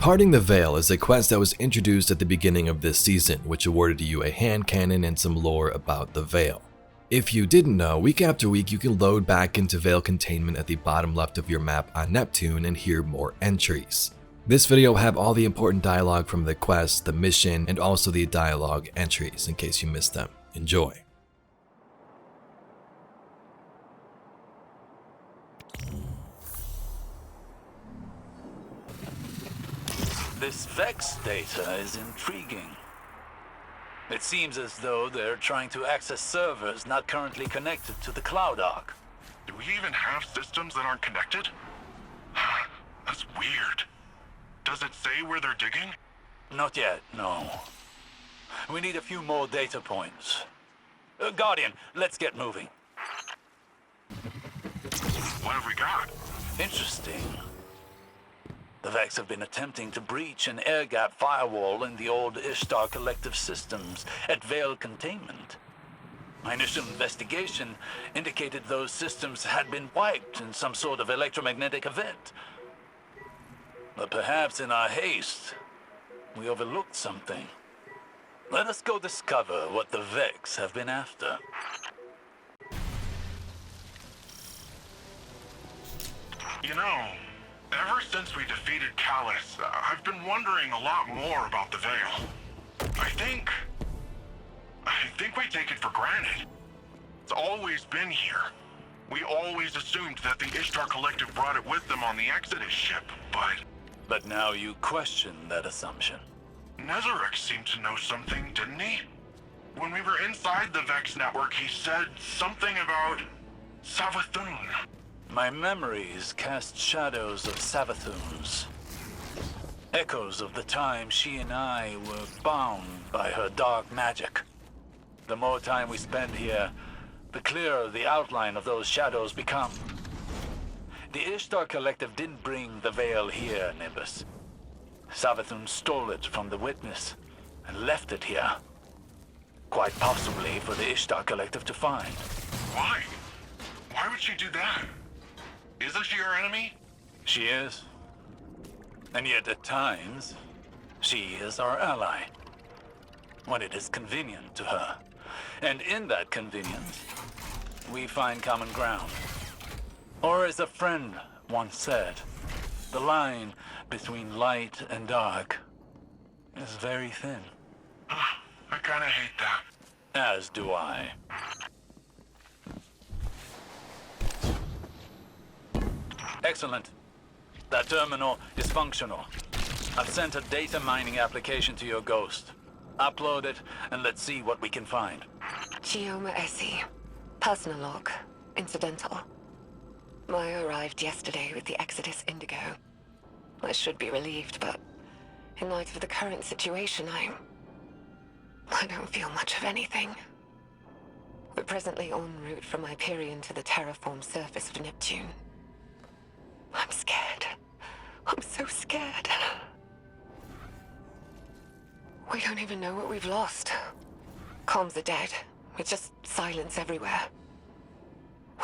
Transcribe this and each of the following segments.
Departing the Veil is a quest that was introduced at the beginning of this season, which awarded you a hand cannon and some lore about the Veil. If you didn't know, week after week you can load back into Veil Containment at the bottom left of your map on Neptune and hear more entries. This video will have all the important dialogue from the quest, the mission, and also the dialogue entries in case you missed them. Enjoy. This Vex data is intriguing. It seems as though they're trying to access servers not currently connected to the Cloud Ark. Do we even have systems that aren't connected? That's weird. Does it say where they're digging? Not yet, no. We need a few more data points. Guardian, let's get moving. What have we got? Interesting. The Vex have been attempting to breach an air-gap firewall in the old Ishtar collective systems at Veil Containment. My initial investigation indicated those systems had been wiped in some sort of electromagnetic event. But perhaps in our haste, we overlooked something. Let us go discover what the Vex have been after. You know, ever since we defeated Callus, I've been wondering a lot more about the Veil. I think we take it for granted. It's always been here. We always assumed that the Ishtar Collective brought it with them on the Exodus ship, But now you question that assumption. Nezarek seemed to know something, didn't he? When we were inside the Vex network, he said something about Savathun. My memories cast shadows of Savathuns. Echoes of the time she and I were bound by her dark magic. The more time we spend here, the clearer the outline of those shadows become. The Ishtar Collective didn't bring the Veil here, Nimbus. Savathun stole it from the Witness and left it here. Quite possibly for the Ishtar Collective to find. Why? Why would she do that? Isn't she our enemy? She is. And yet at times, she is our ally. When it is convenient to her. And in that convenience, we find common ground. Or as a friend once said, the line between light and dark is very thin. I kinda hate that. As do I. Excellent. That terminal is functional. I've sent a data mining application to your Ghost. Upload it and let's see what we can find. Chioma Essie. Personal log. Incidental. Maya arrived yesterday with the Exodus Indigo. I should be relieved, but in light of the current situation, I don't feel much of anything. We're presently en route from Hyperion to the terraformed surface of Neptune. I'm scared. I'm so scared. We don't even know what we've lost. Comms are dead. It's just silence everywhere.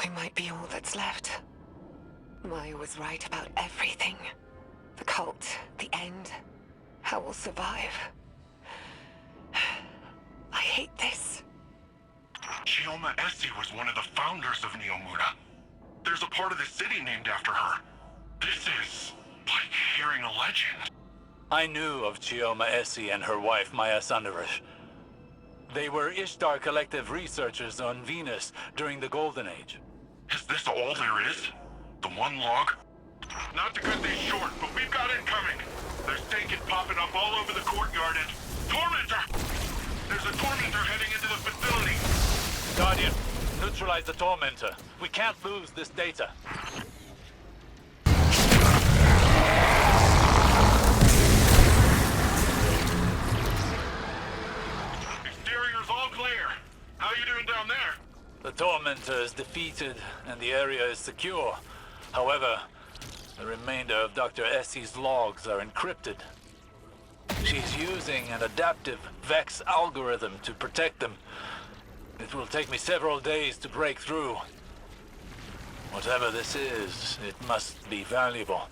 We might be all that's left. Maya was right about everything. The cult, the end, how we'll survive. I hate this. Chioma Essie was one of the founders of Neomuna. There's a part of the city named after her. This is like hearing a legend. I knew of Chioma Essie and her wife Maya Sandarish. They were Ishtar Collective researchers on Venus during the Golden Age. Is this all there is? The one log? Not to cut this short, but we've got incoming. There's taken popping up all over the courtyard and... Tormentor! There's a Tormentor heading into the facility. Guardian, neutralize the Tormentor. We can't lose this data. Exterior's all clear. How you doing down there? The Tormentor is defeated and the area is secure. However, the remainder of Dr. Essie's logs are encrypted. She's using an adaptive Vex algorithm to protect them. It will take me several days to break through. Whatever this is, it must be valuable.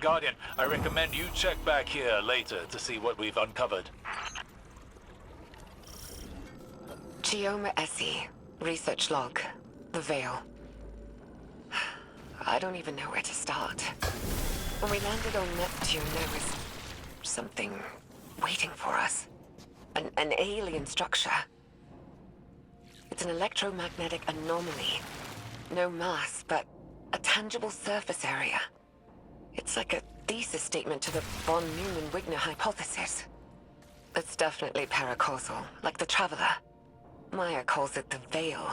Guardian, I recommend you check back here later to see what we've uncovered. Chioma Essie, research log, the Veil. I don't even know where to start. When we landed on Neptune, there was something waiting for us. An alien structure. It's an electromagnetic anomaly. No mass, but a tangible surface area. It's like a thesis statement to the von Neumann-Wigner hypothesis. It's definitely paracausal, like the Traveler. Maya calls it the Veil.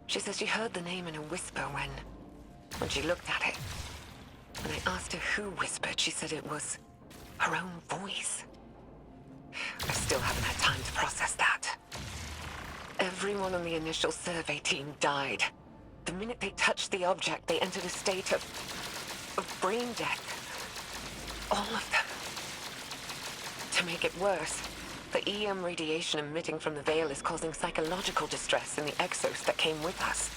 She says she heard the name in a whisper when she looked at it. When I asked her who whispered, she said it was her own voice. I still haven't had time to process that. Everyone on the initial survey team died. The minute they touched the object, they entered a state of brain death. All of them. To make it worse, the EM radiation emitting from the Veil is causing psychological distress in the exos that came with us.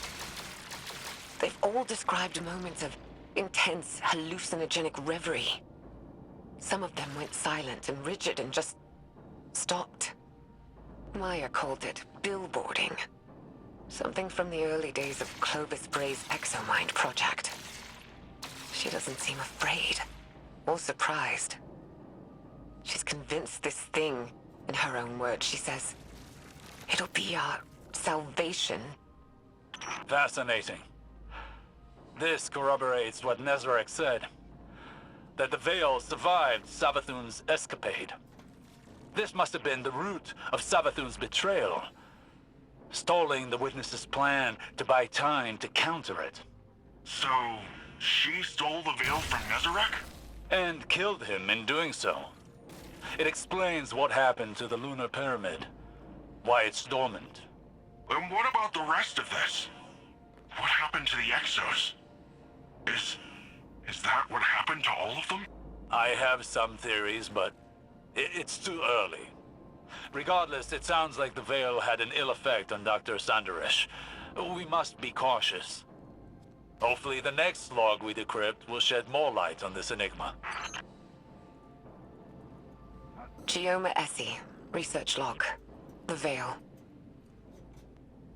They've all described moments of intense, hallucinogenic reverie. Some of them went silent and rigid and just stopped. Maya called it billboarding. Something from the early days of Clovis Bray's Exomind project. She doesn't seem afraid or surprised. She's convinced this thing, in her own words, she says, it'll be our salvation. Fascinating. This corroborates what Nezarek said, that the Veil survived Savathun's escapade. This must have been the root of Savathun's betrayal, stalling the witness's plan to buy time to counter it. So, she stole the Veil from Nezarek? And killed him in doing so. It explains what happened to the lunar pyramid, why it's dormant. And what about the rest of this? What happened to the Exos? Is that what happened to all of them? I have some theories, but it's too early. Regardless, it sounds like the Veil had an ill effect on Dr. Sandaresh. We must be cautious. Hopefully the next log we decrypt will shed more light on this enigma. Chioma Essie, research log, the Veil.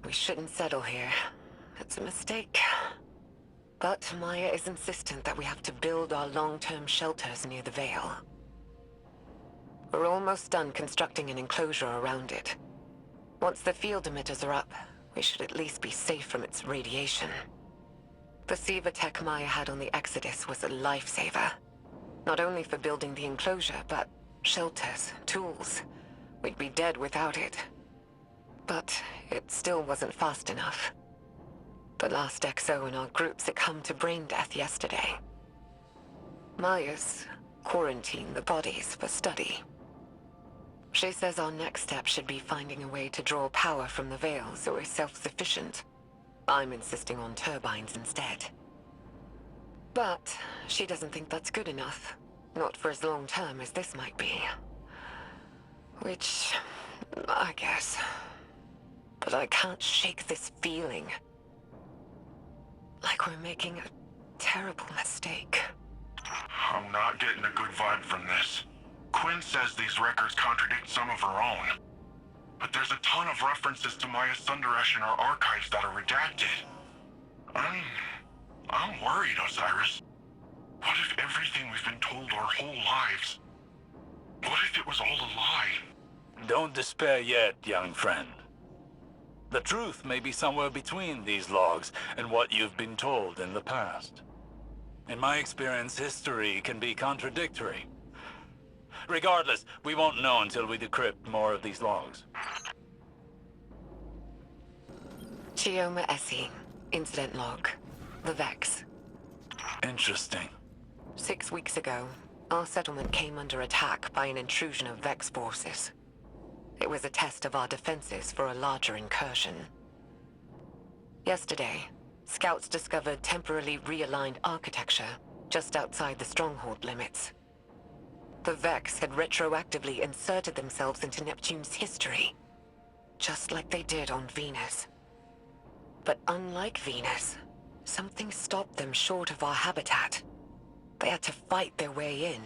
We shouldn't settle here. It's a mistake. But Maya is insistent that we have to build our long-term shelters near the Veil. We're almost done constructing an enclosure around it. Once the field emitters are up, we should at least be safe from its radiation. The Siva tech Maya had on the Exodus was a lifesaver. Not only for building the enclosure, but shelters, tools. We'd be dead without it. But it still wasn't fast enough. The last XO in our group succumbed to brain death yesterday. Maya's quarantined the bodies for study. She says our next step should be finding a way to draw power from the Veil so we're self-sufficient. I'm insisting on turbines instead. But she doesn't think that's good enough. Not for as long term as this might be. Which, I guess. But I can't shake this feeling. Like we're making a terrible mistake. I'm not getting a good vibe from this. Quinn says these records contradict some of her own. But there's a ton of references to Maya Sundaresh in our archives that are redacted. I'm worried, Osiris. What if everything we've been told our whole lives? What if it was all a lie? Don't despair yet, young friend. The truth may be somewhere between these logs and what you've been told in the past. In my experience, history can be contradictory. Regardless, we won't know until we decrypt more of these logs. Chioma Essie, incident log, the Vex. Interesting. 6 weeks ago, our settlement came under attack by an intrusion of Vex forces. It was a test of our defenses for a larger incursion. Yesterday, scouts discovered temporarily realigned architecture just outside the stronghold limits. The Vex had retroactively inserted themselves into Neptune's history, just like they did on Venus. But unlike Venus, something stopped them short of our habitat. They had to fight their way in.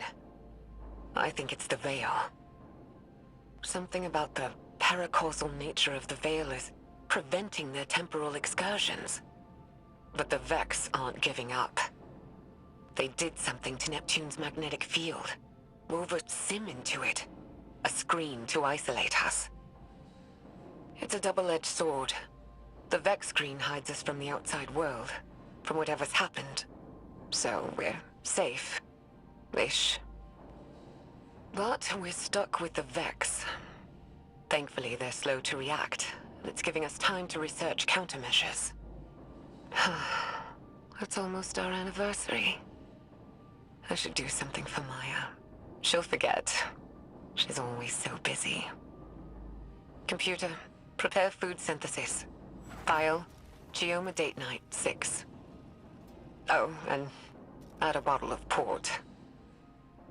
I think it's the Veil. Something about the paracausal nature of the Veil is preventing their temporal excursions. But the Vex aren't giving up. They did something to Neptune's magnetic field. Wove a sim into it. A screen to isolate us. It's a double-edged sword. The Vex screen hides us from the outside world, from whatever's happened. So we're safe. Ish. But we're stuck with the Vex. Thankfully, they're slow to react, and it's giving us time to research countermeasures. It's almost our anniversary. I should do something for Maya. She'll forget. She's always so busy. Computer, prepare food synthesis. File, Chioma date night 6. Oh, and add a bottle of port.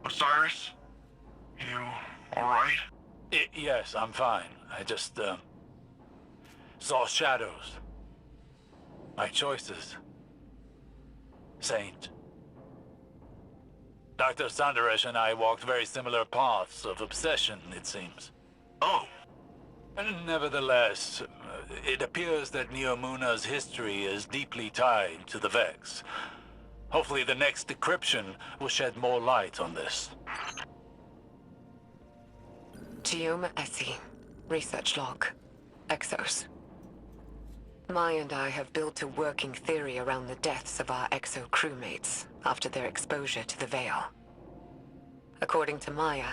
Osiris? You alright? Yes, I'm fine. I just, saw shadows. My choices. Saint. Dr. Sandaresh and I walked very similar paths of obsession, it seems. Oh, And nevertheless, it appears that Neomuna's history is deeply tied to the Vex. Hopefully the next decryption will shed more light on this. Chioma Essie, research log, Exos. Maya and I have built a working theory around the deaths of our Exo crewmates after their exposure to the Veil. According to Maya,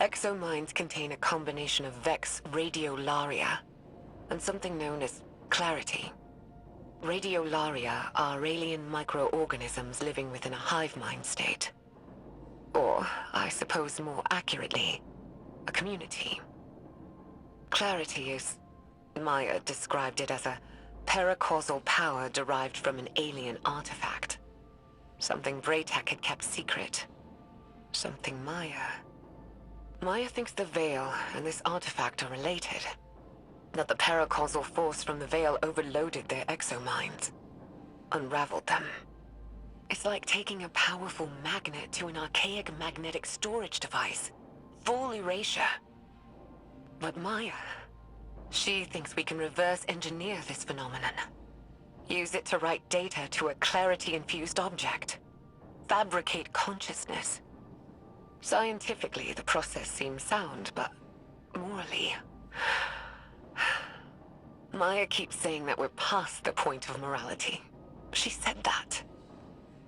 Exo minds contain a combination of Vex radiolaria and something known as clarity. Radiolaria are alien microorganisms living within a hive mind state. Or, I suppose more accurately, a community. Clarity is, Maya described it as a paracausal power derived from an alien artifact. Something Braytech had kept secret. Something Maya thinks the Veil and this artifact are related. That the paracausal force from the Veil overloaded their exominds. Unraveled them. It's like taking a powerful magnet to an archaic magnetic storage device. Full erasure. But Maya, she thinks we can reverse engineer this phenomenon. Use it to write data to a clarity-infused object. Fabricate consciousness. Scientifically, the process seems sound, but morally... Maya keeps saying that we're past the point of morality. She said that.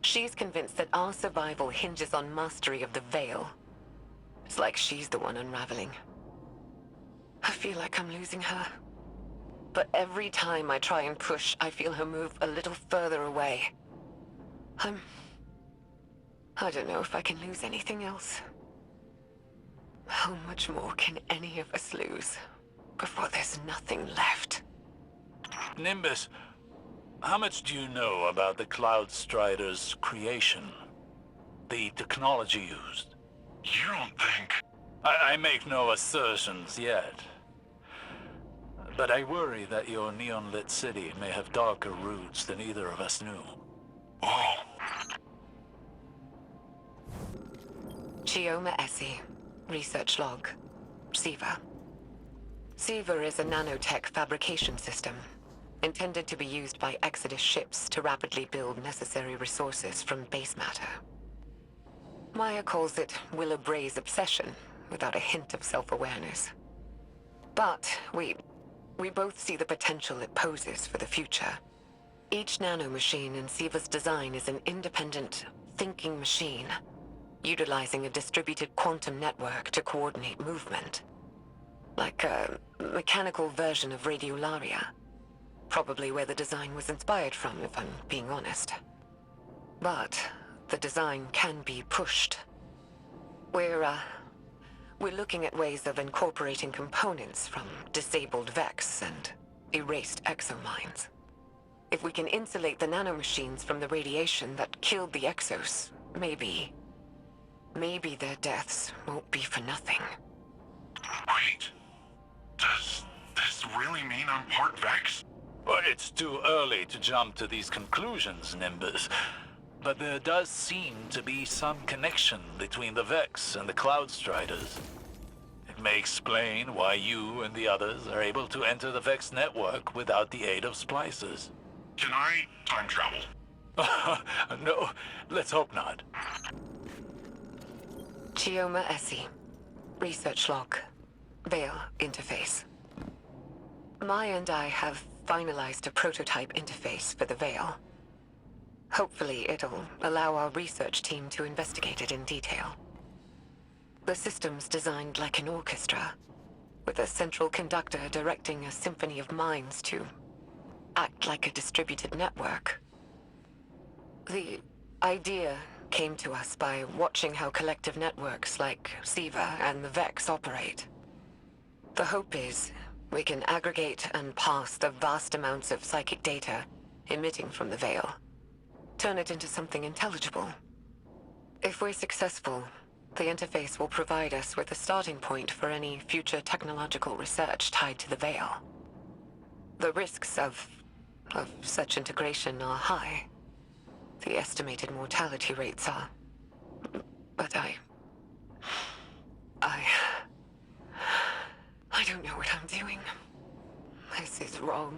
She's convinced that our survival hinges on mastery of the Veil. It's like she's the one unraveling. I feel like I'm losing her. But every time I try and push, I feel her move a little further away. I don't know if I can lose anything else. How much more can any of us lose before there's nothing left? Nimbus, how much do you know about the Cloud Strider's creation? The technology used? you don't think... I make no assertions yet. But I worry that your neon-lit city may have darker roots than either of us knew. Oh, Chioma Essie, research log, SIVA. SIVA is a nanotech fabrication system, intended to be used by Exodus ships to rapidly build necessary resources from base matter. Maya calls it Willa Bray's obsession, without a hint of self-awareness. But we both see the potential it poses for the future. Each nanomachine in SIVA's design is an independent, thinking machine, utilizing a distributed quantum network to coordinate movement. Like a mechanical version of radiolaria. Probably where the design was inspired from, if I'm being honest. But the design can be pushed. We're looking at ways of incorporating components from disabled Vex and erased exominds. If we can insulate the nanomachines from the radiation that killed the Exos, maybe their deaths won't be for nothing. wait. Does this really mean I'm part Vex? Well, it's too early to jump to these conclusions, Nimbus. But there does seem to be some connection between the Vex and the Cloud Striders. It may explain why you and the others are able to enter the Vex network without the aid of splicers. Can I time travel? No, let's hope not. Chioma Essie. Research log. Veil interface. Maya and I have finalized a prototype interface for the Veil. Hopefully it'll allow our research team to investigate it in detail. The system's designed like an orchestra, with a central conductor directing a symphony of minds to act like a distributed network. The idea came to us by watching how collective networks like SIVA and the Vex operate. The hope is we can aggregate and parse the vast amounts of psychic data emitting from the Veil, turn it into something intelligible. If we're successful, the interface will provide us with a starting point for any future technological research tied to the Veil. The risks of such integration are high. The estimated mortality rates are... But I don't know what I'm doing. This is wrong.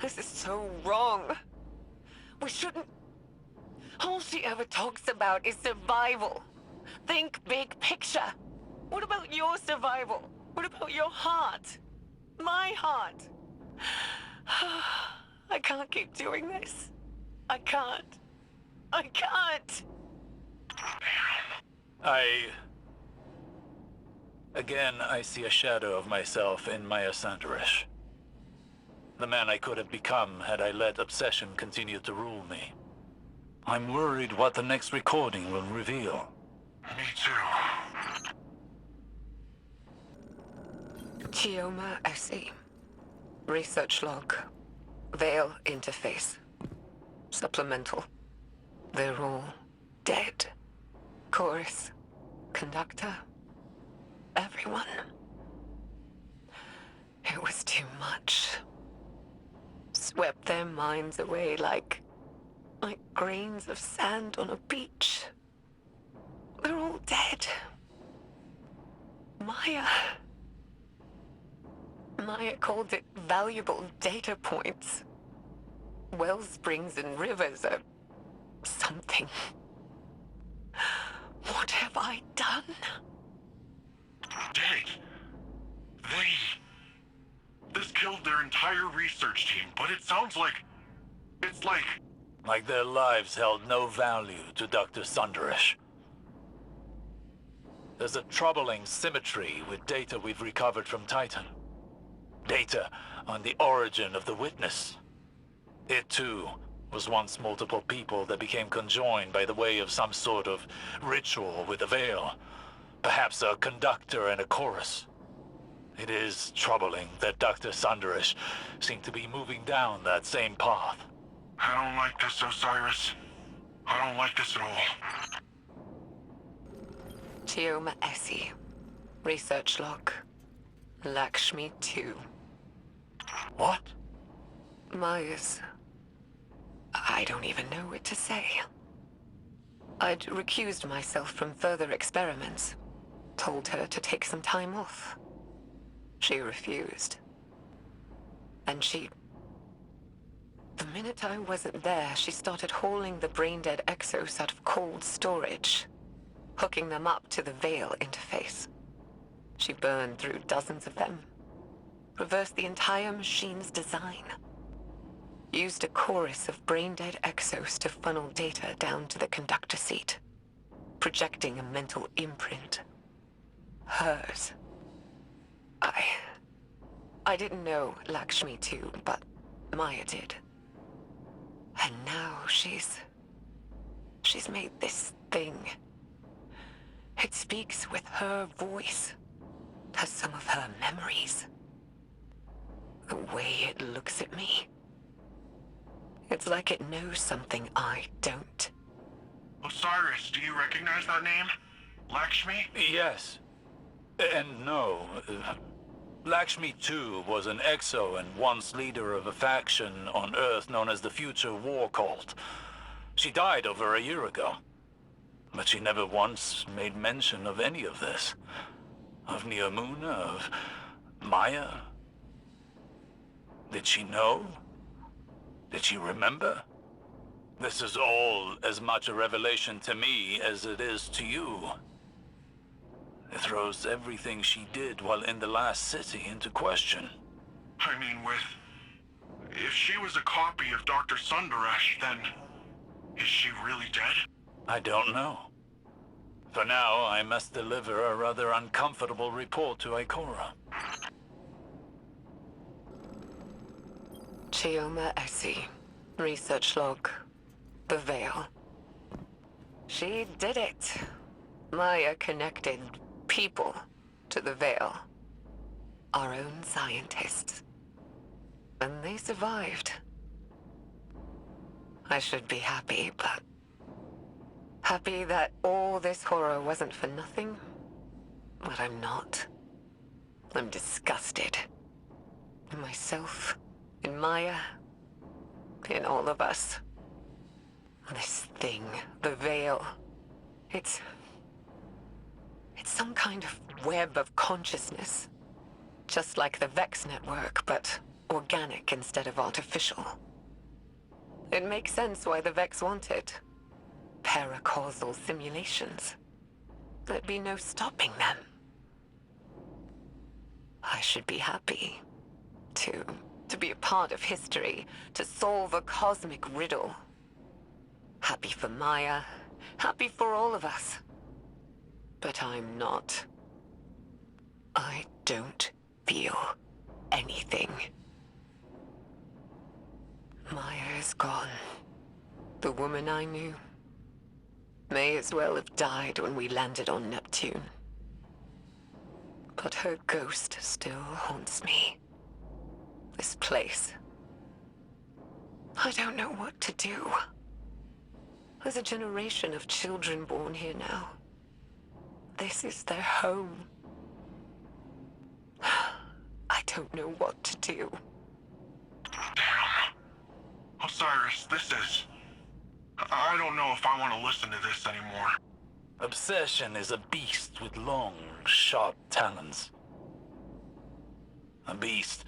This is so wrong. We shouldn't... All she ever talks about is survival. Think big picture. What about your survival? What about your heart? My heart? I can't keep doing this. I can't. I can't. Again, I see a shadow of myself in Maya Sandarish. The man I could have become had I let obsession continue to rule me. I'm worried what the next recording will reveal. Me too. Chioma Essie. Research log. Veil interface. Supplemental. They're all dead. Chorus. Conductor. Everyone. It was too much. Swept their minds away like grains of sand on a beach. They're all dead. Maya called it valuable data points. Wellsprings and rivers are something. What have I done? Did this killed their entire research team, but it sounds like... It's like their lives held no value to Dr. Sandarish. There's a troubling symmetry with data we've recovered from Titan. Data on the origin of the Witness. It too was once multiple people that became conjoined by the way of some sort of ritual with a veil. Perhaps a conductor and a chorus. It is troubling that Dr. Sandarish seemed to be moving down that same path. I don't like this, Osiris. I don't like this at all. Chioma Essie. Research log. Lakshmi 2. What? Maya's... I don't even know what to say. I'd recused myself from further experiments. Told her to take some time off. She refused. And the minute I wasn't there, she started hauling the brain-dead exos out of cold storage, hooking them up to the Veil interface. She burned through dozens of them, reversed the entire machine's design, used a chorus of brain-dead exos to funnel data down to the conductor seat, projecting a mental imprint. Hers. I didn't know Lakshmi too, but Maya did. And now she's made this thing. It speaks with her voice. Has some of her memories. The way it looks at me. It's like it knows something I don't. Osiris, do you recognize that name? Lakshmi? Yes. And no. Lakshmi too was an exo and once leader of a faction on Earth known as the Future War Cult. She died over a year ago. But she never once made mention of any of this. Of Neomuna, of Maya. Did she know? Did she remember? This is all as much a revelation to me as it is to you. It throws everything she did while in the last city into question. I mean, if she was a copy of Dr. Sundaresh, then is she really dead? I don't know. For now, I must deliver a rather uncomfortable report to Ikora. Chioma Essie. Research log. The Veil. She did it. Maya connected people to the Veil. Our own scientists. And they survived. I should be happy, but... happy that all this horror wasn't for nothing? But I'm not. I'm disgusted. In myself, in Maya, in all of us. This thing, the Veil, it's some kind of web of consciousness. Just like the Vex network, but organic instead of artificial. It makes sense why the Vex want it. Paracausal simulations. There'd be no stopping them. I should be happy to be a part of history, to solve a cosmic riddle. Happy for Maya, happy for all of us. But I'm not. I don't feel anything. Maya is gone. The woman I knew may as well have died when we landed on Neptune. But her ghost still haunts me. This place. I don't know what to do. There's a generation of children born here now. This is their home. I don't know what to do. Damn. Osiris, this is... I don't know if I want to listen to this anymore. Obsession is a beast with long, sharp talons. A beast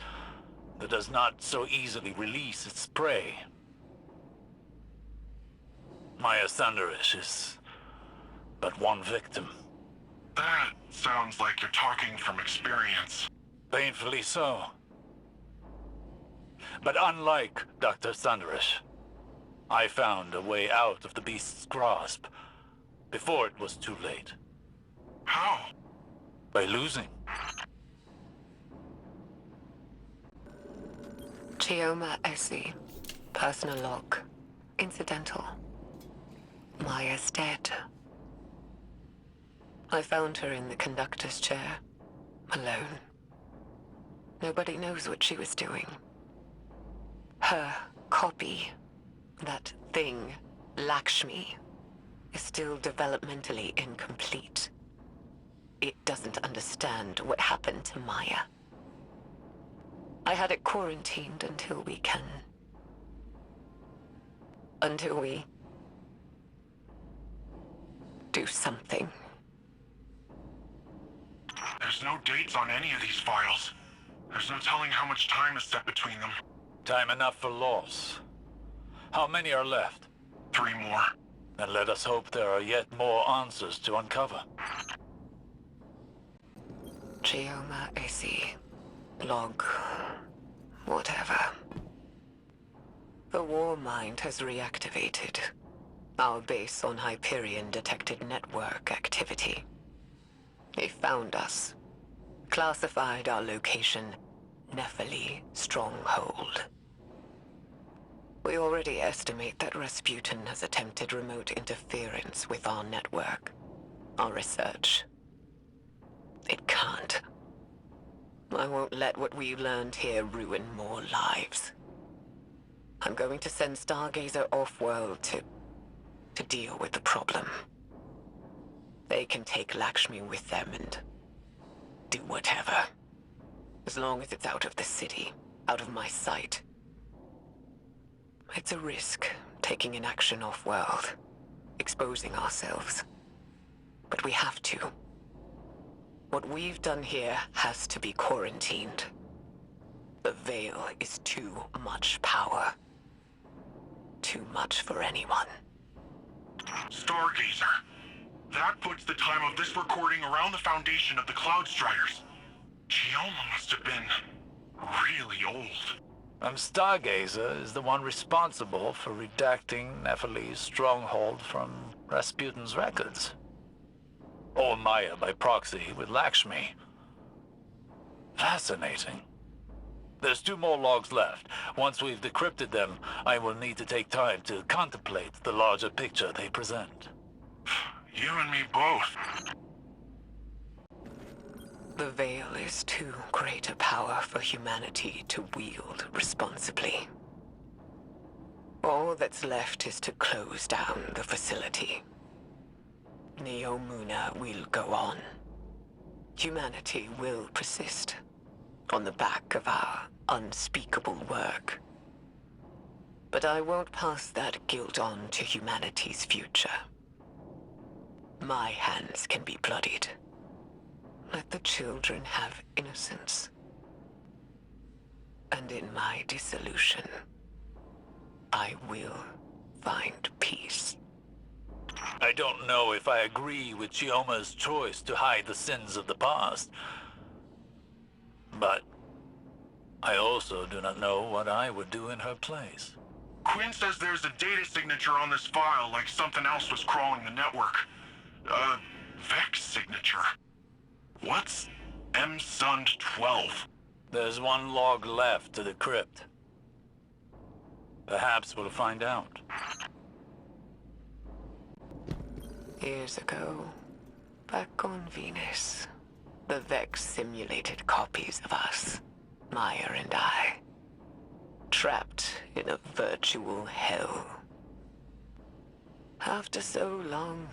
that does not so easily release its prey. Maya Sundaresh is but one victim. That sounds like you're talking from experience. Painfully so. But unlike Dr. Sundaresh, I found a way out of the beast's grasp before it was too late. How? By losing. Chioma Essie. Personal log. Incidental. Maya's dead. I found her in the conductor's chair. Alone. Nobody knows what she was doing. Her copy, that thing, Lakshmi, is still developmentally incomplete. It doesn't understand what happened to Maya. I had it quarantined until we can... until we... do something. There's no dates on any of these files. There's no telling how much time is set between them. Time enough for loss. How many are left? 3 more. Then let us hope there are yet more answers to uncover. Chioma Essie. Log. Whatever. The war mind has reactivated. Our base on Hyperion detected network activity. They found us. Classified our location, Nephili Stronghold. We already estimate that Rasputin has attempted remote interference with our network, our research. It can't. I won't let what we've learned here ruin more lives. I'm going to send Stargazer off-world to deal with the problem. They can take Lakshmi with them and do whatever. As long as it's out of the city, out of my sight. It's a risk taking an action off-world, exposing ourselves. But we have to. What we've done here has to be quarantined. The Veil is too much power. Too much for anyone. Stargazer. That puts the time of this recording around the foundation of the Cloud Striders. Chioma must have been really old. Stargazer is the one responsible for redacting Nephili's stronghold from Rasputin's records. Or Maya by proxy with Lakshmi. Fascinating. There's 2 more logs left. Once we've decrypted them, I will need to take time to contemplate the larger picture they present. You and me both. The Veil is too great a power for humanity to wield responsibly. All that's left is to close down the facility. Neomuna will go on. Humanity will persist on the back of our unspeakable work. But I won't pass that guilt on to humanity's future. My hands can be bloodied. Let the children have innocence. And in my dissolution, I will find peace. I don't know if I agree with Chioma's choice to hide the sins of the past. But I also do not know what I would do in her place. Quinn says there's a data signature on this file, like something else was crawling the network. Vex signature. What's MSUND 12? There's 1 log left to decrypt. Perhaps we'll find out. Years ago, back on Venus, the Vex simulated copies of us, Maya and I, trapped in a virtual hell. After so long,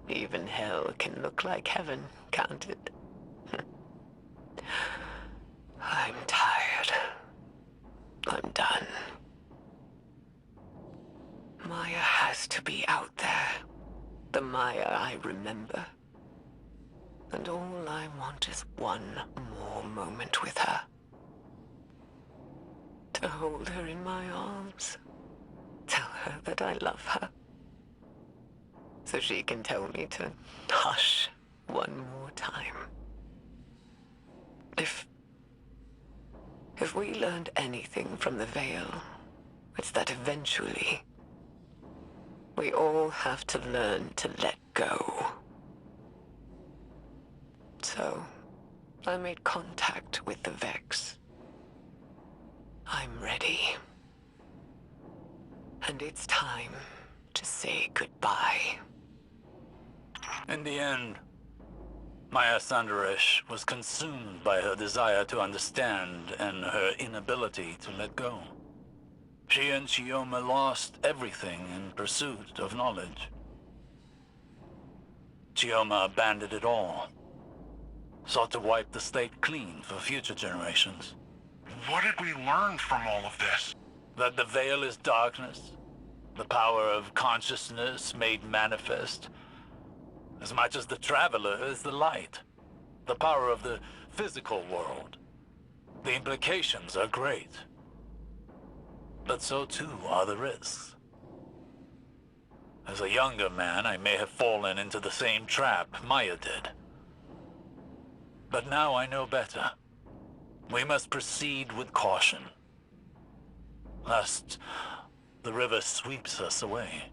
even hell can look like heaven, can't it? I'm tired. I'm done. Maya has to be out there. The Maya I remember. And all I want is 1 more moment with her. To hold her in my arms. Tell her that I love her. So she can tell me to hush 1 more time. If we learned anything from the Veil, it's that eventually we all have to learn to let go. So, I made contact with the Vex. I'm ready. And it's time to say goodbye. In the end, Maya Sandaresh was consumed by her desire to understand and her inability to let go. She and Chioma lost everything in pursuit of knowledge. Chioma abandoned it all, sought to wipe the slate clean for future generations. What did we learn from all of this? That the Veil is darkness, the power of consciousness made manifest, as much as the Traveler is the light, the power of the physical world. The implications are great, but so too are the risks. As a younger man, I may have fallen into the same trap Maya did. But now I know better. We must proceed with caution, lest the river sweeps us away.